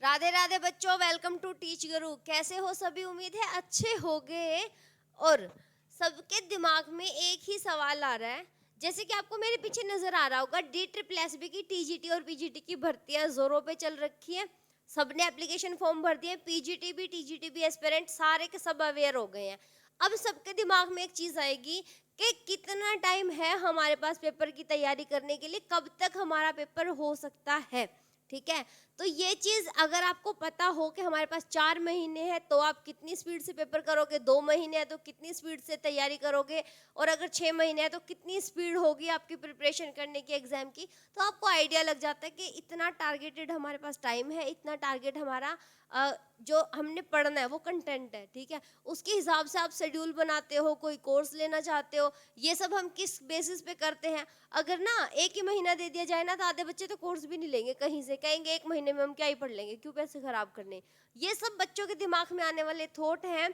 राधे राधे बच्चों, welcome to teach गुरु। कैसे हो सभी? उम्मीद है अच्छे होगे। और सबके दिमाग में एक ही सवाल आ रहा है, जैसे कि आपको मेरे पीछे नजर आ रहा होगा, डी ट्रिपल एस बी की टीजीटी और पीजीटी की भर्तियां जोरों पे चल रखी है। सबने एप्लीकेशन फॉर्म भर दिए, पीजीटी भी एस्पिरेंट सारे के सब अवेयर हो गए हैं। अब सबके दिमाग में एक चीज आएगी कि कितना टाइम है हमारे पास पेपर की तैयारी करने के लिए, कब तक हमारा पेपर हो सकता है। ठीक है, तो ये चीज अगर आपको पता हो कि हमारे पास 4 महीने हैं तो आप कितनी स्पीड से पेपर करोगे, 2 महीने हैं तो कितनी स्पीड से तैयारी करोगे, और अगर 6 महीने हैं तो कितनी स्पीड होगी आपकी प्रिपरेशन करने की एग्जाम की, तो आपको आइडिया लग जाता है कि इतना टारगेटेड हमारे पास टाइम है, इतना टारगेट हमारा जो हमने पढ़ना है वो कंटेंट है। ठीक है, उसके हिसाब से आप शेड्यूल बनाते हो, कोई कोर्स लेना चाहते हो, ये सब हम किस बेसिस पे करते हैं। अगर ना एक ही महीना दे दिया जाए ना, तो आधे बच्चे तो कोर्स भी नहीं लेंगे, कहीं से कहेंगे एक महीने में हम क्या ही पढ़ लेंगे, क्यों पैसे खराब करने। ये सब बच्चों के दिमाग में आने वाले थॉट हैं।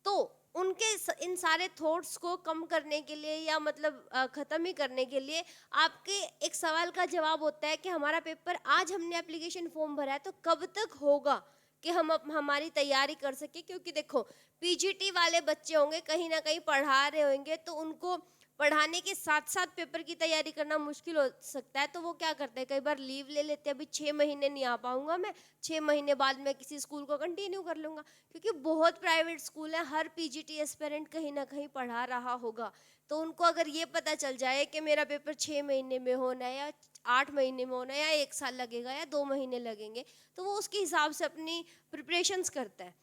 तो उनके इन सारे थॉट्स को कम करने के लिए या मतलब ख़त्म ही करने के लिए आपके एक सवाल का जवाब होता है कि हमारा पेपर आज हमने एप्लीकेशन फॉर्म भरा है तो कब तक होगा कि हम हमारी तैयारी कर सके। क्योंकि देखो, पीजीटी वाले बच्चे होंगे, कहीं ना कहीं पढ़ा रहे होंगे, तो उनको पढ़ाने के साथ साथ पेपर की तैयारी करना मुश्किल हो सकता है, तो वो क्या करते हैं, कई बार लीव ले लेते हैं, अभी 6 महीने नहीं आ पाऊंगा मैं, 6 महीने बाद मैं किसी स्कूल को कंटिन्यू कर लूंगा। क्योंकि बहुत प्राइवेट स्कूल है, हर पीजीटी एस्पिरेंट कहीं ना कहीं पढ़ा रहा होगा, तो उनको अगर ये पता चल जाए कि मेरा पेपर 6 महीने में होना है या 8 महीने में होना है या 1 साल लगेगा या 2 महीने लगेंगे, तो वो उसके हिसाब से अपनी प्रिपरेशंस करता है।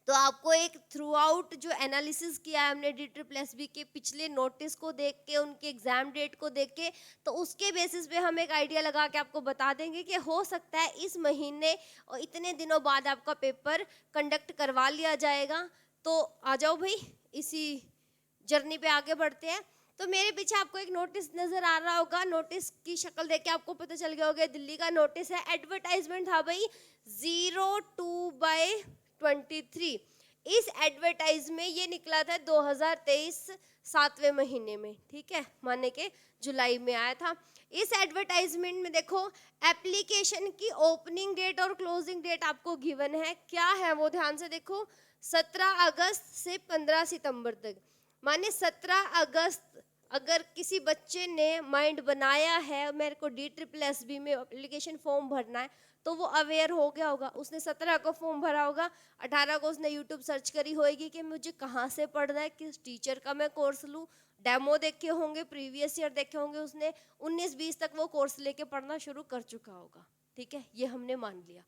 तो आपको एक थ्रू आउट जो एनालिसिस किया है हमने डी ट्रिपल एस बी के पिछले नोटिस को देख के, उनके एग्जाम डेट को देख के, तो उसके बेसिस पे हम एक आइडिया लगा के आपको बता देंगे कि हो सकता है इस महीने और इतने दिनों बाद आपका पेपर कंडक्ट करवा लिया जाएगा। तो आ जाओ भाई, इसी जर्नी पे आगे बढ़ते हैं। तो मेरे पीछे आपको एक नोटिस नजर आ रहा होगा, नोटिस की शक्ल देख के आपको पता चल गया होगा दिल्ली का नोटिस है। एडवर्टाइजमेंट था भाई 02/23। इस एडवर्टाइज में ये निकला था 2023 7वें महीने में। ठीक है, माने के जुलाई में आया था। इस एडवर्टाइजमेंट में देखो, एप्लीकेशन की ओपनिंग डेट और क्लोजिंग डेट आपको गिवन है। क्या है वो, ध्यान से देखो, 17 अगस्त से 15 सितंबर तक। माने 17 अगस्त अगर किसी बच्चे ने माइंड बनाया है मेरे को डी ट्रिपल एस बी में एप्लीकेशन फॉर्म भरना है, तो वो अवेयर हो गया होगा, उसने 17 को फॉर्म भरा होगा, 18 को उसने यूट्यूब सर्च करी होगी कि मुझे कहाँ से पढ़ना है, किस टीचर का मैं कोर्स लूँ, डेमो देखे होंगे, प्रीवियस ईयर देखे होंगे उसने, 19-20 तक वो कोर्स लेके पढ़ना शुरू कर चुका होगा। ठीक है, ये हमने मान लिया,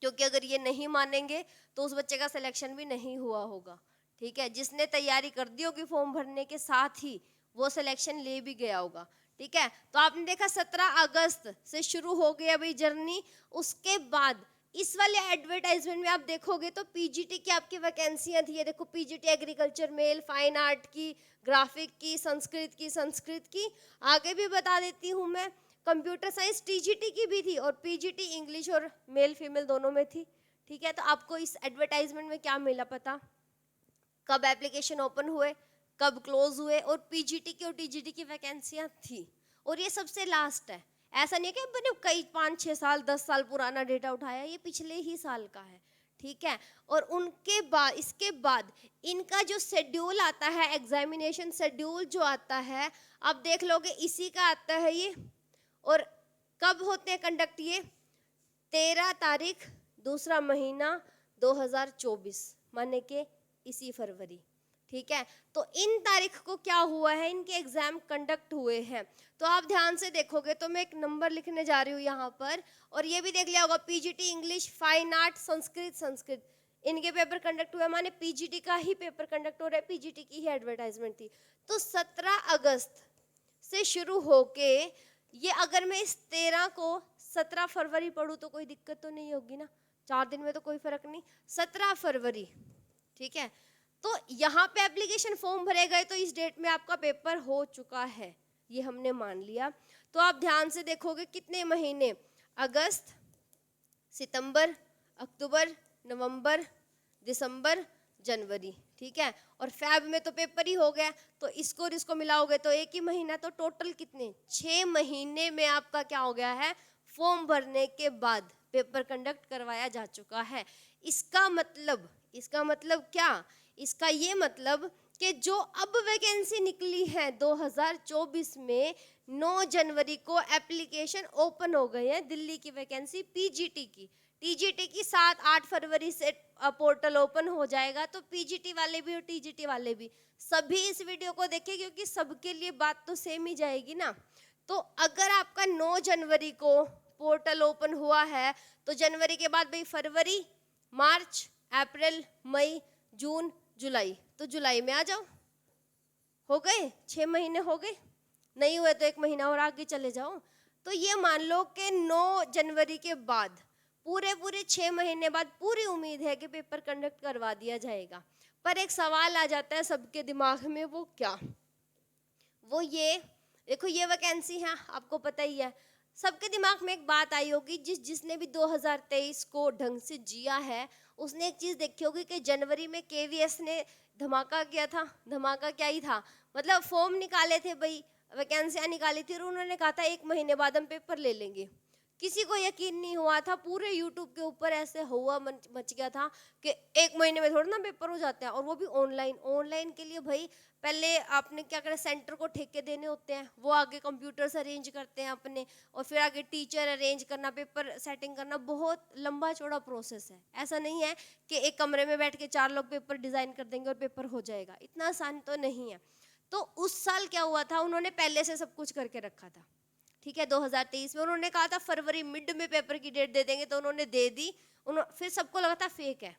क्योंकि अगर ये नहीं मानेंगे तो उस बच्चे का सिलेक्शन भी नहीं हुआ होगा। ठीक है, जिसने तैयारी कर दी होगी फॉर्म भरने के साथ ही वो सिलेक्शन ले भी गया होगा। ठीक है, तो आपने देखा 17 अगस्त से शुरू हो गई अभी जर्नी। उसके बाद इस वाले एडवर्टाइजमेंट में आप देखोगे तो पीजीटी की आपकी वैकेंसियां थी। ये देखो, PGT agriculture male, fine art की, ग्राफिक की, संस्कृत की। आगे भी बता देती हूँ मैं, कंप्यूटर साइंस टीजीटी की भी थी, और पीजीटी इंग्लिश और मेल फीमेल दोनों में थी। ठीक है, तो आपको इस एडवर्टाइजमेंट में क्या मिला पता, कब एप्लीकेशन ओपन हुए, कब क्लोज हुए, और पीजीटी की और टीजीटी की वैकेंसियां थी। और ये सबसे लास्ट है, ऐसा नहीं है कि मैंने कई 5-6 साल 10 साल पुराना डेटा उठाया, ये पिछले ही साल का है। ठीक है, और उनके बाद इसके बाद इनका जो शेड्यूल आता है, एग्जामिनेशन शेड्यूल जो आता है, आप देख लोगे इसी का आता है ये। और कब होते हैं कंडक्ट ये, 13 तारीख दूसरा महीना 2024, माने के इसी फरवरी। ठीक है, तो इन तारीख को क्या हुआ है, इनके एग्जाम कंडक्ट हुए हैं। तो आप ध्यान से देखोगे तो मैं एक नंबर लिखने जा रही हूँ यहाँ पर, और ये भी देख लिया होगा, PGT English, fine art, Sanskrit इनके पेपर कंडक्ट हुए, माने पीजीटी का ही पेपर कंडक्ट हो रहा है, पीजीटी की ही एडवर्टाइजमेंट थी। तो 17 अगस्त से शुरू होके ये अगर मैं इस 13 को 17 फरवरी पढ़ूँ तो कोई दिक्कत तो नहीं होगी ना, 4 दिन में तो कोई फर्क नहीं, 17 फरवरी। ठीक है, तो यहाँ पे एप्लीकेशन फॉर्म भरे गए तो इस डेट में आपका पेपर हो चुका है, ये हमने मान लिया। तो आप ध्यान से देखोगे कितने महीने, अगस्त, सितंबर, अक्टूबर, नवंबर, दिसंबर, जनवरी। ठीक है, और फैब में तो पेपर ही हो गया, तो इसको और इसको मिलाओगे तो एक ही महीना, तो टोटल कितने, 6 महीने में आपका क्या हो गया है, फॉर्म भरने के बाद पेपर कंडक्ट करवाया जा चुका है। इसका मतलब क्या? इसका ये मतलब कि जो अब वैकेंसी निकली है 2024 में 9 जनवरी को एप्लीकेशन ओपन हो गए हैं दिल्ली की वैकेंसी पीजीटी की। टीजीटी की 7-8 फरवरी से पोर्टल ओपन हो जाएगा, तो पीजीटी वाले भी और टीजीटी वाले भी सभी इस वीडियो को देखें, क्योंकि सबके लिए बात तो सेम ही जाएगी ना। तो अगर आपका 9 जनवरी को पोर्टल ओपन हुआ है तो जनवरी के बाद भाई फरवरी, मार्च, अप्रैल, मई, जून, जुलाई, तो जुलाई में आ जाओ। हो गए 6 महीने हो गए, नहीं हुए तो 1 महीना और आगे चले जाओ। तो ये मान लो कि 9 जनवरी के बाद पूरे 6 महीने बाद पूरी उम्मीद है कि पेपर कंडक्ट करवा दिया जाएगा। पर एक सवाल आ जाता है सबके दिमाग में, वो क्या? वो ये देखो, ये वैकेंसी है, आपको पता ही है। सबके दिमाग में एक बात आई होगी, जिसने भी 2023 को ढंग से जिया है उसने एक चीज देखी होगी कि जनवरी में केवीएस ने धमाका किया था। धमाका क्या ही था, मतलब फॉर्म निकाले थे भाई, वैकेंसियां निकाली थी और उन्होंने कहा था 1 महीने बाद हम पेपर ले लेंगे। किसी को यकीन नहीं हुआ था, पूरे यूट्यूब के ऊपर ऐसे हुआ मच गया था कि 1 महीने में थोड़ा ना पेपर हो जाते हैं, और वो भी ऑनलाइन के लिए भाई पहले आपने क्या करा, सेंटर को ठेके देने होते हैं, वो आगे कंप्यूटर्स अरेंज करते हैं अपने, और फिर आगे टीचर अरेंज करना, पेपर सेटिंग करना, बहुत लंबा चौड़ा प्रोसेस है। ऐसा नहीं है कि एक कमरे में बैठ के 4 लोग पेपर डिजाइन कर देंगे और पेपर हो जाएगा, इतना आसान तो नहीं है। तो उस साल क्या हुआ था, उन्होंने पहले से सब कुछ करके रखा था, ठीक है। 2023 में उन्होंने कहा था फरवरी मिड में पेपर की डेट दे देंगे, तो उन्होंने दे दी। फिर सबको लगा था फेक है,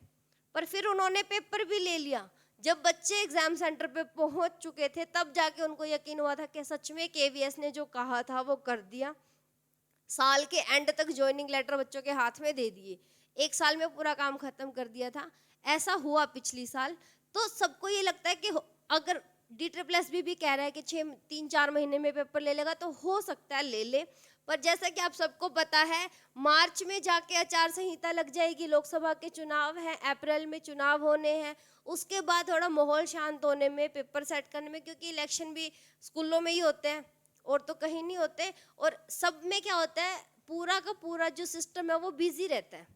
पर फिर उन्होंने पेपर भी ले लिया। जब बच्चे एग्जाम सेंटर पे पहुंच चुके थे तब जाके उनको यकीन हुआ था कि सच में केवीएस ने जो कहा था वो कर दिया। साल के एंड तक ज्वाइनिंग लेटर बच्चों के हाथ में दे दिए, 1 साल में पूरा काम खत्म कर दिया था। ऐसा हुआ पिछली साल। तो सबको ये लगता है कि अगर DSSB भी कह रहा है कि 3-4 महीने में पेपर ले लेगा, तो हो सकता है ले ले। पर जैसा कि आप सबको पता है, मार्च में जाके आचार संहिता लग जाएगी, लोकसभा के चुनाव हैं, अप्रैल में चुनाव होने हैं, उसके बाद थोड़ा माहौल शांत होने में, पेपर सेट करने में, क्योंकि इलेक्शन भी स्कूलों में ही होते हैं और तो कहीं नहीं होते। और सब में क्या होता है, पूरा का पूरा जो सिस्टम है वो बिजी रहता है।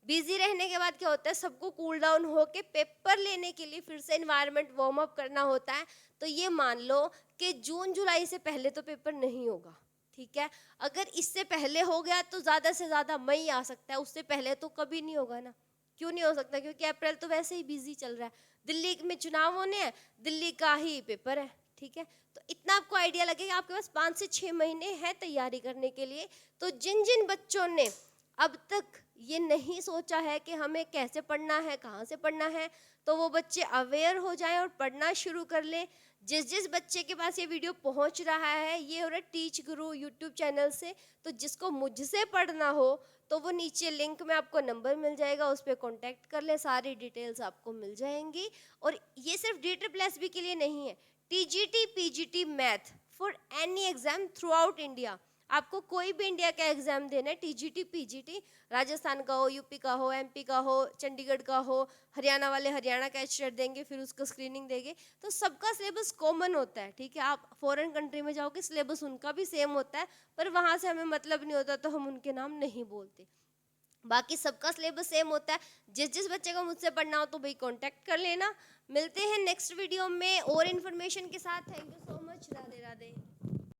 बिजी रहने के बाद क्या होता है, सबको कूल डाउन होके पेपर लेने के लिए फिर से एनवायरनमेंट वार्म अप करना होता है। तो ये मान लो कि जून जुलाई से पहले तो पेपर नहीं होगा, ठीक है। अगर इससे पहले हो गया तो ज़्यादा से ज़्यादा मई आ सकता है, उससे पहले तो कभी नहीं होगा ना। क्यों नहीं हो सकता? क्योंकि अप्रैल तो वैसे ही बिजी चल रहा है, दिल्ली में चुनाव होने हैं, दिल्ली का ही पेपर है, ठीक है। तो इतना आपको आइडिया लगेगा, आपके पास 5 से 6 महीने हैं तैयारी करने के लिए। तो जिन जिन बच्चों ने अब तक ये नहीं सोचा है कि हमें कैसे पढ़ना है, कहाँ से पढ़ना है, तो वो बच्चे अवेयर हो जाएं और पढ़ना शुरू कर लें। जिस बच्चे के पास ये वीडियो पहुंच रहा है, ये हो रहा है टीच गुरु यूट्यूब चैनल से, तो जिसको मुझसे पढ़ना हो तो वो नीचे लिंक में आपको नंबर मिल जाएगा, उस पर कॉन्टैक्ट कर ले, सारी डिटेल्स आपको मिल जाएंगी। और ये सिर्फ DSSB के लिए नहीं है, TGT PGT math for any exam through out India. आपको कोई भी इंडिया का एग्जाम देना है, TGT PGT, राजस्थान का हो, यूपी का हो, MP का हो, चंडीगढ़ का हो, हरियाणा वाले हरियाणा का एचटेट देंगे, फिर उसको स्क्रीनिंग देंगे, तो सबका सिलेबस कॉमन होता है, ठीक है। आप फॉरेन कंट्री में जाओगे, सिलेबस उनका भी सेम होता है, पर वहाँ से हमें मतलब नहीं होता तो हम उनके नाम नहीं बोलते। बाकी सबका सिलेबस सेम होता है। जिस बच्चे को मुझसे पढ़ना हो तो भाई कांटेक्ट कर लेना। मिलते हैं नेक्स्ट वीडियो में और इन्फॉर्मेशन के साथ। Thank you so much. Radhe Radhe.